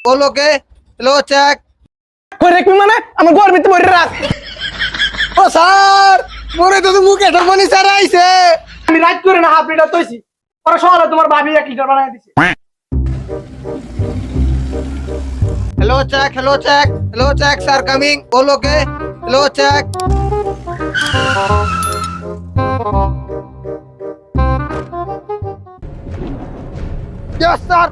बोल ओके लो चेक করে রাখবি মানে আমার ঘর ভিতরে ভরে রাখ। ও স্যার মোরে তো মুখে ঠকমনি স্যার আইছে আমি রাত করে না হাফ লিটার তৈছি পরে সকালে তোমার ভাবি 1 লিটার বানাই দিছে। हेलो चेक सर कमिंग बोल okay hello check yes sir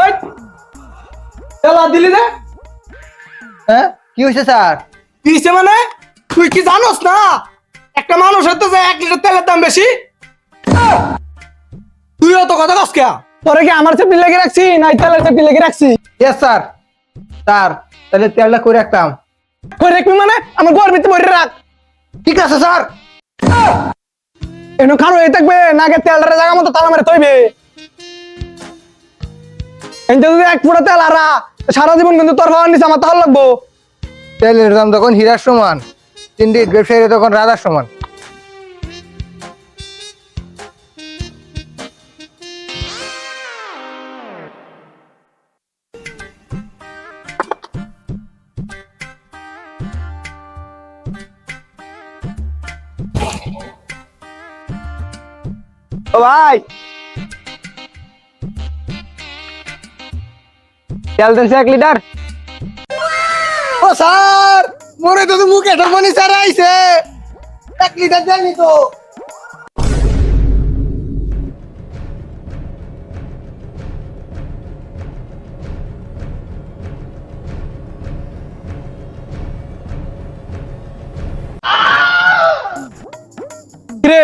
ওই তেলা দিলি রে হ্যাঁ কি হইছে স্যার কিছে মানে তুই কি জানোস না একটা মানুষের তো যে 1 লিটার তেলের দাম বেশি। তুইও তো কথা কস কে তোরে কি আমার চেপি লেগে রাখছি না তেলের চেপি লেগে রাখছি। यस सर স্যার তাহলে তেলটা করে রাখতাম করে রাখবি মানে আমার ঘর ভিতরে ভরে রাখ। ঠিক আছে স্যার এনো খানো হয়ে থাকবে নাকে তেলটারে জায়গা মতো তালা মারে তৈবে এনতে যদি 1 ফুটা তেল আরা সারা জীবন কিন্তু তোর হওয়ার নিচে আমার তাহলে লাগবো। তেলের দাম তখন হীরার সমান চিন্ডিট ব্যবসায়ীরা তখন রাজার সমান ও ভাই তেল দেন 1 লিটার। ও স্যার মোরে তো মুখে ঠকমনি স্যার আইছে 1 লিটার তেল নি তো রে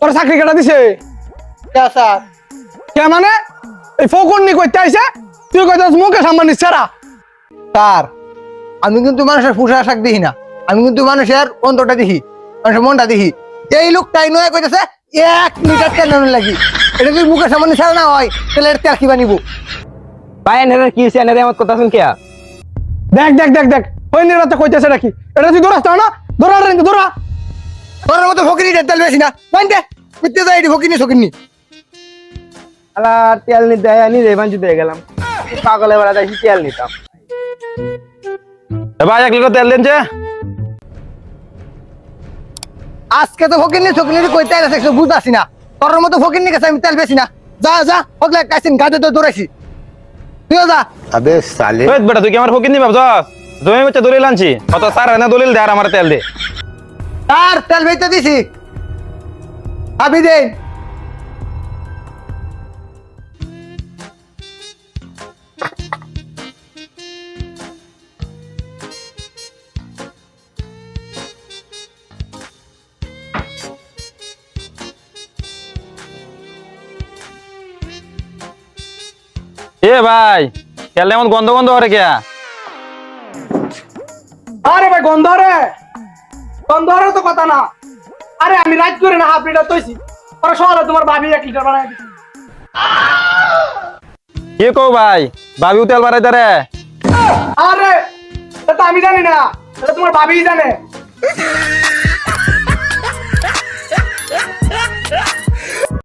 তোর চাকরি কাটা দিছে क्या স্যার কে মানে এই ফকুন্নি কইতে আইছে তুই কইতাস মুখে সামনে ছাড়া। স্যার আমি কিন্তু মানুষের ফুসা শাক দেখি না আমি কিন্তু মানুষের অন্তরটা দেখি মানুষের মনটা দেখি এই লোকটাই নয় কইতেছে 1 লিটার তেল আনতে লাগি এটা যদি মুখের সামনে ছাড়া না হয় তাহলে এর তেল কি বানিব ভাই এনে কি হইছে এনে আমার কথা শুন কে দেখ দেখ দেখ দেখ ওই নিরাতে কইতেছে নাকি এটা তুই দৌড়াস না দৌড়া রে দৌড়া তোর মতো ফকিনি তেল বেশি না মানতে বুঝতে যাই এটি ফকিনি সকিনি আলা তেল নিতে নিজে বাঞ্চিত হয়ে গেলাম পাগলে বেলা যাই তেল নিতাম ভাই 1 লিটার তেল দেন যে আজকে তো ফকিনি সকিনি কই তেল আছে বুঝাছি না তোর মতো ফকিনি কাছে আমি তেল বেশি না যা যা হকলে কাইছিন গাদে তো দৌড়াইছি তুইও যা अबे साले ওই বেটা তুই কি আমার ফকির নি ভাবছস জমি হচ্ছে দলিল আনছি কত স্যার এনে দলিল দে আর আমার তেল দে তার তেল বেচতে দিছি ভাবি দেন এ ভাই তেল এমন গন্ধ গন্ধ হরে কে আরে ভাই গন্ধ রে তো কথা না। আরে আমি রাত করে না হাফ লিটার তৈছি পরে সকালে তোমার ভাবি 1 লিটার বানাই দিছে। কি কও ভাই ভাবিও তেল বাড়াই দারে আরে এটা তো আমি জানি না এটা তোমার ভাবিই জানে।